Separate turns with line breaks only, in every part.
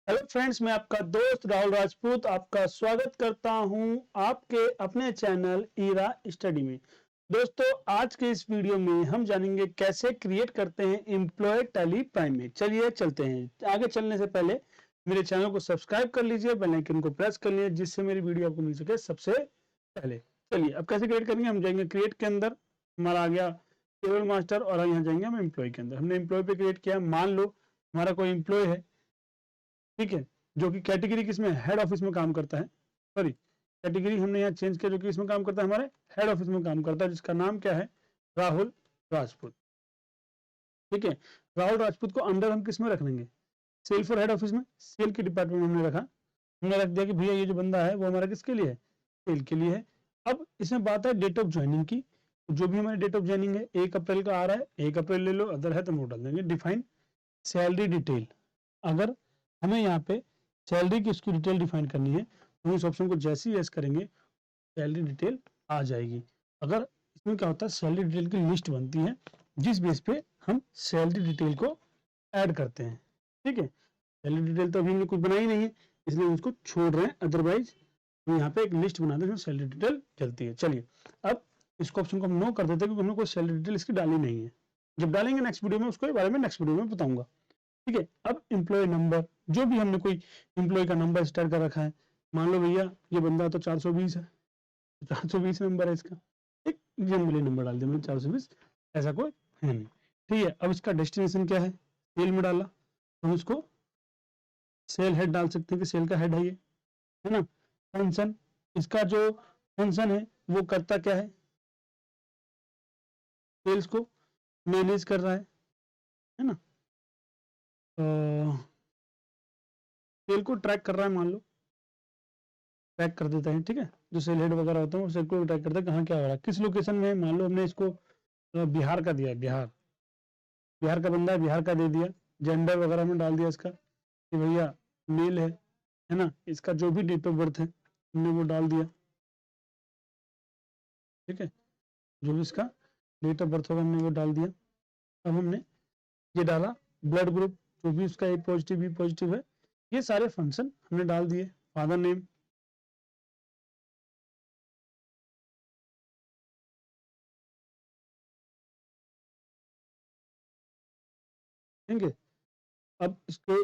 Hello friends, मैं आपका दोस्त राहुल राजपूत आपका स्वागत करता हूं आपके अपने चैनल ईरा स्टडी में। दोस्तों, आज के इस वीडियो में हम जानेंगे कैसे क्रिएट करते हैं एम्प्लॉय टैली प्राइम में। चलिए चलते हैं। आगे चलने से पहले मेरे चैनल को सब्सक्राइब कर लीजिए, बेल आइकन को प्रेस कर लीजिए जिससे मेरी वीडियो आपको मिल सके सबसे पहले। चलिए अब कैसे क्रिएट करेंगे। हम जाएंगे क्रिएट के अंदर, हमारा आ गया पेरोल मास्टर और यहाँ जाएंगे हम एम्प्लॉय के अंदर। हमने एम्प्लॉय पे क्रिएट किया। मान लो हमारा कोई एम्प्लॉय है, ठीक है, जो कि कैटेगरी किसमें हेड ऑफिस में काम करता है। सॉरी, कैटेगरी हमने यहाँ चेंज किया, जो कि इसमें काम करता है हमारे हेड ऑफिस में काम करता है, जिसका नाम क्या है, राहुल राजपूत। ठीक है, राहुल राजपूत को अंदर हम किस में रख लेंगे, सेल फॉर हेड ऑफिस में, सेल के डिपार्टमेंट में हमने रखा। हमने रख दिया कि भैया ये जो बंदा है वो हमारा किसके लिए है, सेल के लिए है। अब इसमें बात है डेट ऑफ ज्वाइनिंग की। जो भी हमारी डेट ऑफ ज्वाइनिंग है 1 अप्रैल का आ रहा है, 1 अप्रैल ले लो, अदर है तो हम वो डाल देंगे। डिफाइन सैलरी डिटेल, अगर हमें यहाँ पे सैलरी की उसकी डिटेल डिफाइन करनी है तो इस ऑप्शन को जैसे ही यस करेंगे सैलरी डिटेल आ जाएगी। अगर इसमें क्या होता है, सैलरी डिटेल की लिस्ट बनती है जिस बेस पे हम सैलरी डिटेल को ऐड करते हैं। ठीक है, सैलरी डिटेल तो अभी हमने कुछ बनाई नहीं है इसलिए उसको छोड़ रहे हैं, अदरवाइज हम यहाँ पे एक लिस्ट बनाते हैं जिसमें सैलरी डिटेल चलती है। चलिए अब इसको ऑप्शन को हम नो कर देते हैं क्योंकि हमने कोई सैलरी डिटेल इसकी डाली नहीं है। जब डालेंगे नेक्स्ट वीडियो में उसके बारे में नेक्स्ट वीडियो में बताऊंगा। ठीक है, अब एम्प्लॉय नंबर, जो भी हमने कोई एम्प्लॉय का नंबर स्टार कर रखा है, मान लो भैया ये बंदा तो 420 है, 420 नंबर है इसका, एक जनरली नंबर डाल दिया मैंने 420, ऐसा कोई है नहीं। ठीक है, अब इसका डेस्टिनेशन क्या है, सेल में डाला तो हम इसको सेल हेड डाल सकते हैं कि सेल का हेड है ये, है ना। फंक्शन, इसका जो फंक्शन है वो करता क्या है, सेल्स को मैनेज कर रहा है ना, सेल को ट्रैक कर रहा है, मान लो ट्रैक कर देता है। ठीक है, जो सेल हेड वगैरह होता है वो सेल को ट्रैक करता है कहाँ क्या हो रहा है, किस लोकेशन में। मान लो हमने इसको बिहार का दिया है, बिहार, बिहार का बंदा है, बिहार का दे दिया। जेंडर वगैरह में डाल दिया इसका कि भैया मेल है ना। इसका जो भी डेट ऑफ बर्थ है हमने वो डाल दिया। ठीक है, जो भी इसका डेट ऑफ बर्थ होगा हमने वो डाल दिया। अब हमने ये डाला ब्लड ग्रुप, जो भी उसका ए पॉजिटिव बी पॉजिटिव है, ये सारे फंक्शन हमने डाल दिए। फादर नेम, ठीक है। अब इसके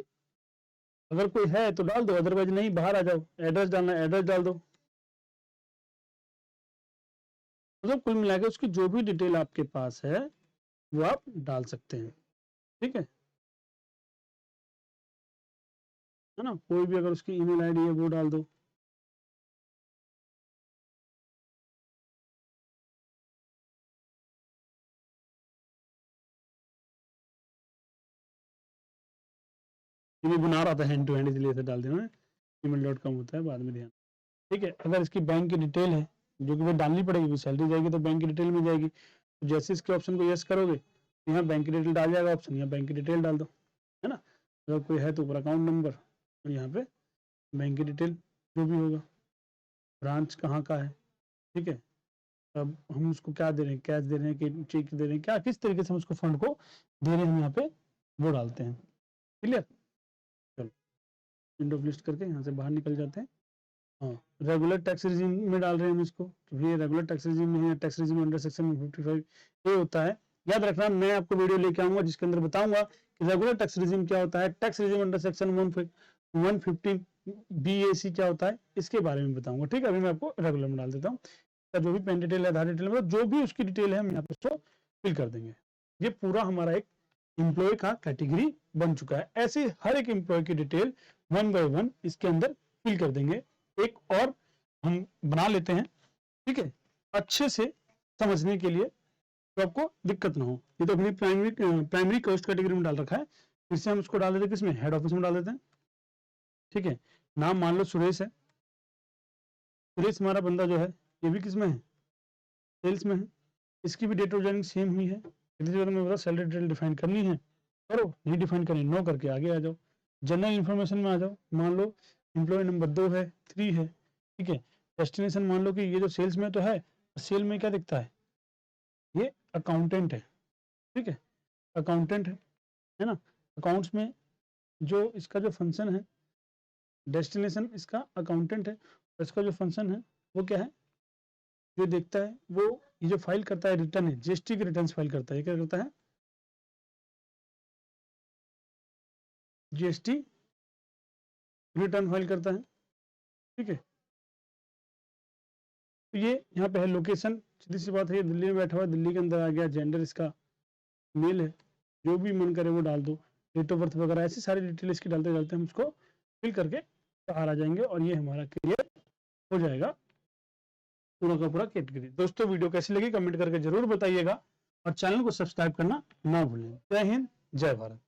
अगर कोई है तो डाल दो, अदरवाइज नहीं बाहर आ जाओ। एड्रेस डालना है एड्रेस डाल दो। मतलब कुल मिलाकर उसकी जो भी डिटेल आपके पास है वो आप डाल सकते हैं। ठीक है ना, कोई भी अगर उसकी ईमेल आईडी है वो डाल दो। ये बना रहा था हैंड टू हैंड इसलिए इसे डाल देना, email.com होता है, बाद में ध्यान। ठीक है, अगर इसकी बैंक की डिटेल है जो कि वो डालनी पड़ेगी, सैलरी जाएगी तो बैंक की डिटेल में जाएगी। तो जैसे इसके ऑप्शन को यस करोगे यहाँ बैंक की डिटेल डाल जाएगा ऑप्शन, यहाँ बैंक की डिटेल डाल दो, है ना। अगर कोई है तो ऊपर अकाउंट नंबर और यहाँ पे बैंक की डिटेल जो भी होगा, ब्रांच कहाँ का है। ठीक है, अब हम उसको क्या दे रहे हैं, कैश दे रहे हैं कि चेक दे रहे हैं, क्या किस तरीके से हम उसको फंड को दे रहे हैं, हम यहाँ पे वो डालते हैं। क्लियर, चलो विंडो लिस्ट करके यहाँ से बाहर निकल जाते हैं। हाँ, रेगुलर टैक्स रिजीम में डाल रहे हैं हम इसको, तो ये रेगुलर टैक्स रिजीम में है। टैक्स रिजीम अंडर सेक्शन 55 ये होता है। याद रखना, मैं आपको वीडियो लेके आऊंगा जिसके अंदर बताऊंगा कि रेगुलर टैक्स रिजीम क्या होता है, tax regime under section 150 BAC क्या होता है, इसके बारे में बताऊंगा। ठीक है, अभी मैं आपको रेगुलर में डाल देता हूँ। जो भी पेन डिटेल है, आधार डिटेल, मतलब जो भी उसकी डिटेल है हम यहाँ पे उसको फिल कर देंगे। ये पूरा हमारा एक एम्प्लॉय का कैटेगरी बन चुका है। ऐसे हर एक एम्प्लॉय की डिटेल 1 बाय 1 इसके अंदर फिल कर देंगे। एक और हम बना लेते हैं, ठीक है, अच्छे से समझने के लिए, तो आपको दिक्कत ना हो। ये तो अपनी प्राइमरी कॉस्ट कैटेगरी में डाल रखा है, फिर से हम उसको डाल देते हैं किसमें, हेड ऑफिस में डाल देते हैं। ठीक है, नाम मान लो सुरेश है, सुरेश हमारा बंदा जो है ये भी किसमें है, सेल्स में है। इसकी भी डेट ऑफ ज्वाइनिंग सेम हुई है। यदि में सैलरी डिटेल डिफाइन करनी है करो, नहीं डिफाइन करनी नो करके आगे आ जाओ। जनरल इन्फॉर्मेशन में आ जाओ, मान लो एम्प्लॉय नंबर 2 है, 3 है। ठीक है, डेस्टिनेशन मान लो कि ये जो सेल्स में तो है, सेल में क्या दिखता है, ये अकाउंटेंट है। ठीक है, अकाउंटेंट है ना। अकाउंट्स में जो इसका जो फंक्शन है डेस्टिनेशन इसका अकाउंटेंट है, इसका जो फंक्शन है वो क्या है, जो देखता है वो ये जो फाइल करता है रिटर्न है, जीएसटी की रिटर्न फाइल करता है, क्या करता है, जीएसटी रिटर्न फाइल करता है। ठीक है, तो ये यहाँ पे है लोकेशन, सीधी सी बात है, ये दिल्ली में बैठा हुआ है, दिल्ली के अंदर आ गया, जेंडर इसका मेल है, जो भी मन करे वो डाल दो, डेट ऑफ बर्थ वगैरह ऐसी सारी डिटेल इसकी डालते डालते हम इसको फिल करके बाहर आ जाएंगे और ये हमारा क्लियर हो जाएगा पूरा का पूरा कैटेगरी। दोस्तों वीडियो कैसी लगी कमेंट करके जरूर बताइएगा और चैनल को सब्सक्राइब करना ना भूलें। जय हिंद, जय भारत।